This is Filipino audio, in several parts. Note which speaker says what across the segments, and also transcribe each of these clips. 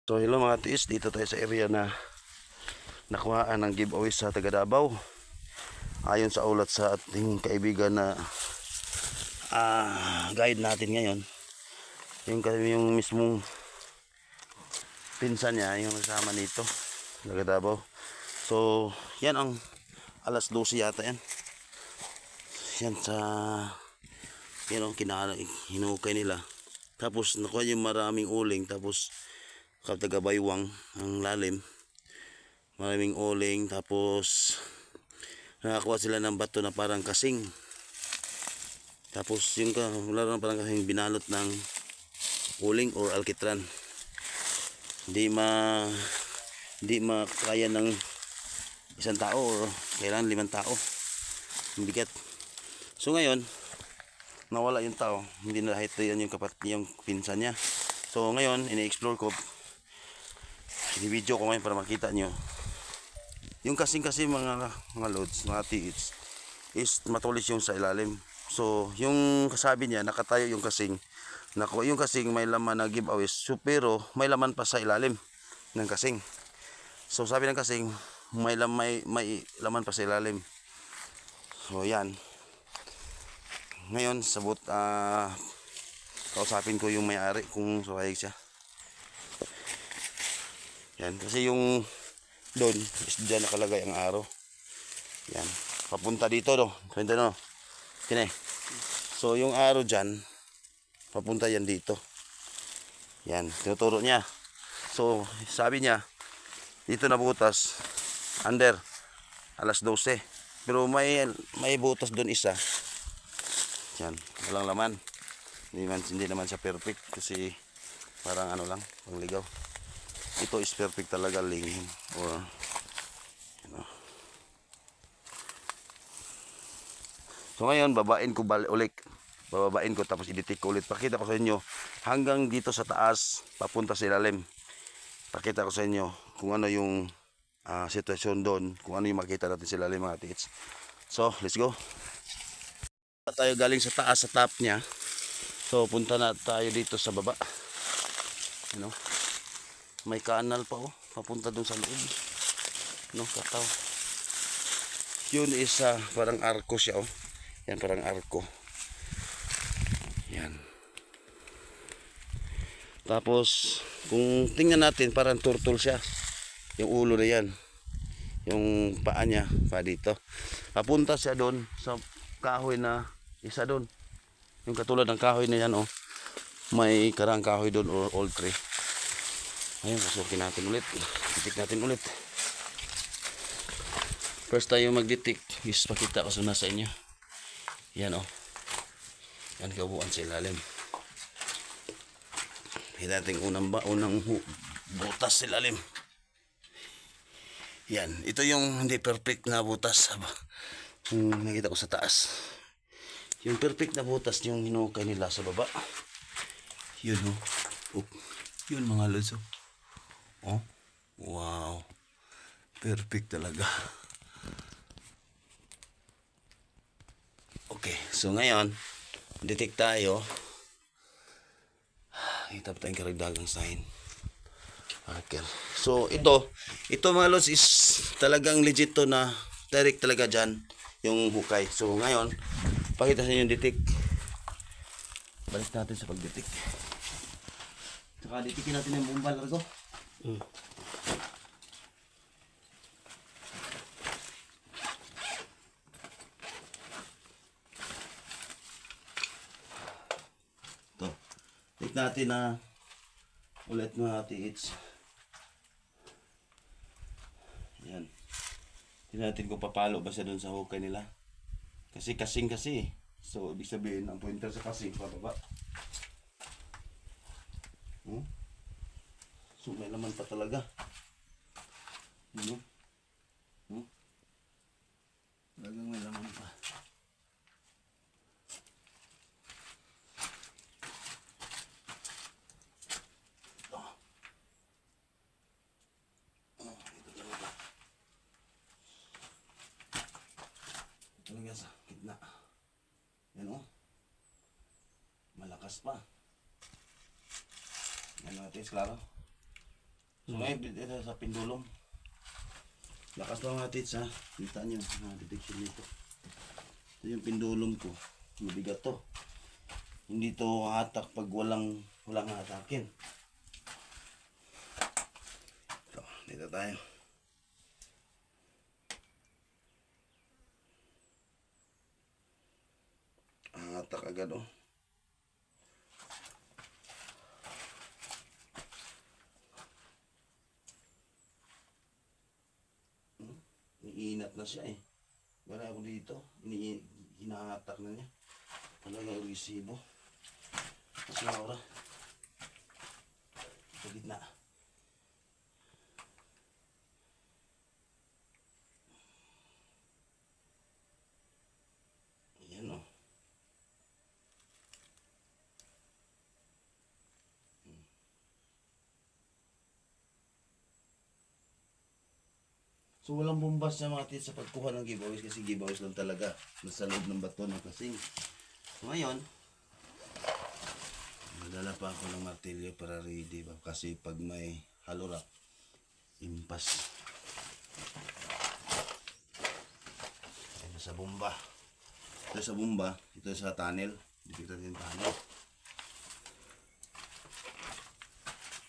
Speaker 1: So hello mga tiis, dito tayo sa area na nakuhaan ng giveaway sa taga Davao. Ayon sa ulat sa ating kaibigan na guide natin ngayon, yung mismong pinsan niya, yung nasama nito, taga Davao. So yan ang alas 12 yata yan. Yan sa hinukay nila. Tapos nakuha yung maraming uling, tapos taga baywang ang lalim, maraming uling, tapos nakakuha sila ng bato na parang kasing, tapos yung wala na parang kasing binalot ng uling or alkitran. Hindi makaya ng isang tao or kailangan 5 tao, ang bigat. So ngayon nawala yung tao, hindi na kahit yan yung pinsan niya. So ngayon ini-explore ko, i-video ko ngayon para makita nyo yung kasing mga loads, mga tiits is matulis yung sa ilalim. So yung kasabi niya, nakatayo yung kasing, yung kasing may laman na giveaway, so, pero may laman pa sa ilalim ng kasing. So sabi ng kasing may laman pa sa ilalim. So yan, ngayon sabot kausapin ko yung may-ari kung sahayag siya. Yan, kasi yung doon is dyan nakalagay ang araw. Yan, papunta dito no, papunta no. Kine. So yung araw dyan, papunta yan dito. Yan, tinuturo niya. So sabi niya, dito na butas, under, alas 12. Pero may butas doon isa. Yan, walang laman. Hindi naman siya perfect kasi parang ano lang, pangligaw. Ito is perfect talaga, lingin or So ngayon babain ko ulit. Bababain ko tapos i-detect ko ulit. Pakita ko sa inyo hanggang dito sa taas papunta sa ilalim. Pakita ko sa inyo kung ano yung sitwasyon doon, kung ano yung makita natin sa ilalim mga tiits. So let's go. Tayo galing sa taas, sa top niya. So punta na tayo dito sa baba. May kanal pa papunta dun sa loob. Kataw. Yun is parang arko siya Yan, parang arko. Yan. Tapos kung tingnan natin, parang turtle siya. Yung ulo na yan. Yung paa niya, dito. Papunta siya doon sa kahoy na isa doon. Yung katulad ng kahoy na yan May karang kahoy doon or old tree. Ayun, pasukin natin ulit. Detect natin ulit. First tayo mag-detect is pakita ko sa inyo. Yan Yan kabuuan sa ilalim. Hila natin unang butas sa ilalim. Yan, ito yung hindi perfect na butas. Yung nakita ko sa taas. Yung perfect na butas yung hinukay nila sa baba. Yun Yun mga lods wow, perfect talaga. Okay, so ngayon detect tayo. Kita pa tayong karagdagang sign. Okay. So ito mga lods is talagang legit to na direct talaga dyan yung hukay. So ngayon pakita sa inyo yung detect. Balik natin sa pag-detect. Saka detikin natin yung bumbal largo. Ito. Take natin ulit mga tiits. Yan. Tingnan natin kung papalo ba siya doon sa hukay nila. Kasi kasing. So ibig sabihin ang pointer sa kasing pababa. So may laman pa talaga. Talagang may laman pa. Talaga sa gitna. Yan malakas pa. Yan natin, klaro. So ngayon, dito sa pendulum. Lakas lang mga tits ha. Kita nyo, detection nito. Ito yung pendulum ko. Mabigat to. Hindi to hatak pag walang hatakin. So, dito tayo. Hatak agad oh. Iniinat na siya eh. Wala ako dito. Hinahatak na niya. Talagang agresibo. Mas maura. Sa gitna. Ayan o. So walang bumbas sa mga tits sa pagkuha ng giveaways kasi giveaways lang talaga. Nasa loob ng bato ng kasing. So ngayon, madala pa ako ng martilyo para ready ba? Kasi pag may halo rock, impas. Ito sa bomba. Ito sa bomba. Ito sa tunnel. Dito natin yung tunnel.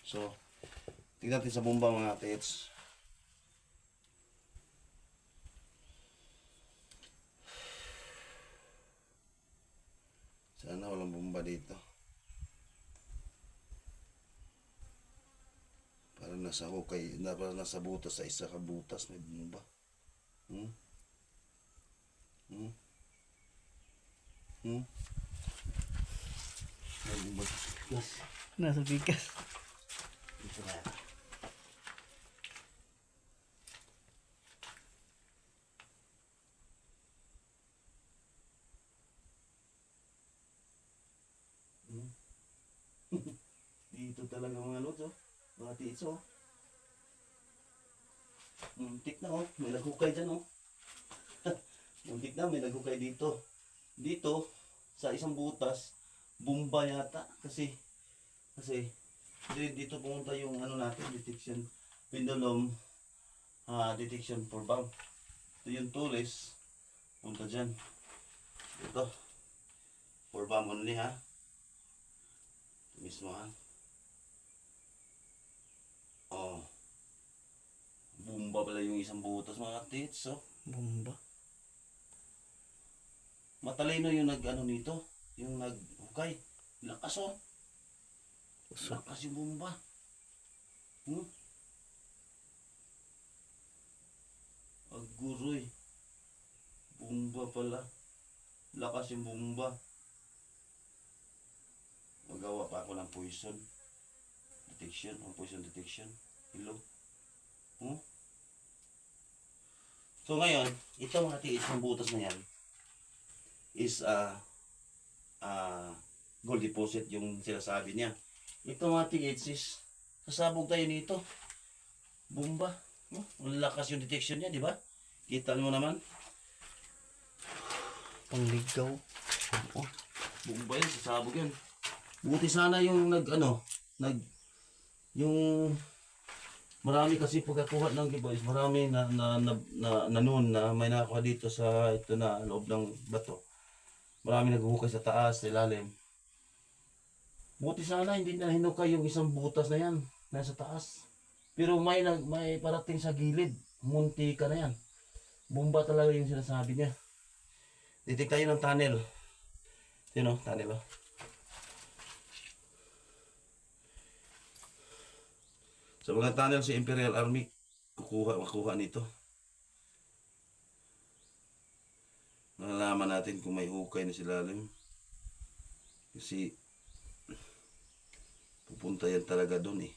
Speaker 1: So, tignan natin sa bomba mga tits. Sana walang bomba dito. Para nasa hukay, para nasa butas, sa isa ka butas may bomba. May bomba. Yes.
Speaker 2: Nasa bigas.
Speaker 1: Ito na. Dito talaga mga lods oh. Mga tits oh. Muntik na oh. May naghukay dyan oh. Muntik na, may naghukay dito. Dito, sa isang butas, bomba yata. Kasi dito pumunta yung ano natin, detection, pendulum, detection for bomb. Ito yung tulis, punta dyan. Ito, for bomb only ha. Ito mismo ha. Oh. Bomba pala yung isang butas mga tits oh.
Speaker 2: Bomba.
Speaker 1: Matalino yung nag-ano nito, yung naghukay. Lakas oh. Lakas yung bomba. Aguroy. Bomba pala. Lakas yung bomba. Magawa pa ako ng poison detection, poison detection. Hello. So ngayon, ito mga tiis ng butas na yan is gold deposit yung sinasabi niya. Ito mga tiis is sasabog tayo nito. Bomba. Ang lakas yung detection niya, di ba? Kita mo naman.
Speaker 2: Pangligaw.
Speaker 1: Bomba yan, sasabog yan. Buti sana yung yung marami kasi pagkakuha ng giveaways, marami na noon na may nakakuha dito sa ito na loob ng bato. Marami naghuhukay sa taas, sa ilalim. Buti sana hindi na hinukay yung isang butas na yan, nasa taas. Pero may parating sa gilid, munti ka na yan. Bomba talaga yung sinasabi niya. Titik tayo ng tunnel. Yun o, tunnel o. Sa mga tunnel sa Imperial Army, makuha nito. Nalalaman natin kung may hukay na silalim. Kasi pupunta yan talaga doon eh.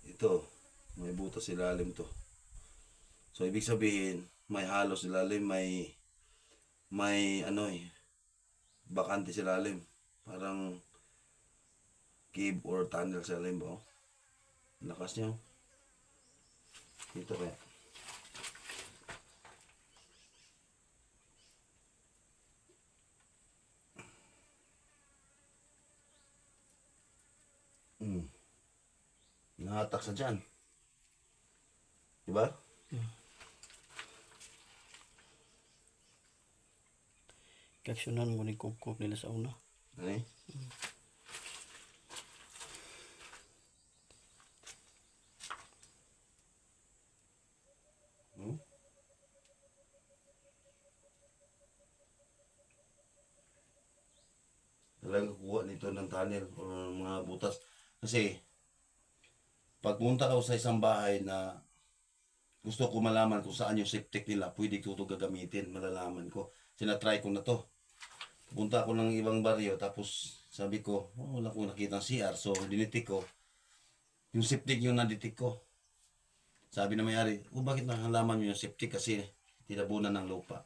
Speaker 1: Ito, may butas silalim to. So ibig sabihin, may halo silalim, may ano eh, bakante silalim. Parang cave or tunnel silalim ba? Oh. Lakas niya. Dito kaya. nahatak sa dyan. Diba?
Speaker 2: Kaksyonan mo ni kukuk nila sa una.
Speaker 1: Ay. Hmm? Talaga kuha nito ng tunnel o mga butas. Kasi, pagpunta ko sa isang bahay na gusto ko malaman kung saan yung septic nila, pwede ko ito gagamitin, malalaman ko. Sinatry ko na to. Punta ako ng ibang baryo, tapos sabi ko, oh, wala ko nakita ng CR. So, dinitik ko. Yung septic yung naditik ko. Sabi na may-ari, oh, bakit nakalaman nyo yung septic? Kasi tinabunan ng lupa.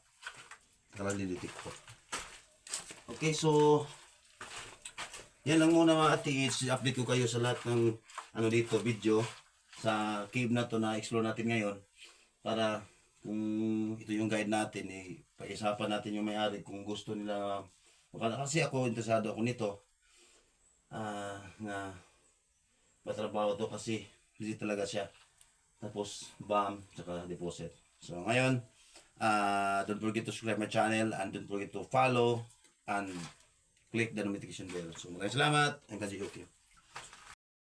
Speaker 1: Kala dinitik ko. Okay, so, yan lang muna mga atiits. I-update ko kayo sa lahat ng ano dito, video sa cave na to na explore natin ngayon. Para kung ito yung guide natin, eh, pag-isapan natin yung may-ari kung gusto nila. Kasi ako, interesado ako nito. Na matrabaho to kasi busy talaga siya. Tapos BAM, tsaka deposit. So ngayon, don't forget to subscribe my channel and don't forget to follow and click the notification bell. So maraming salamat and God bless you.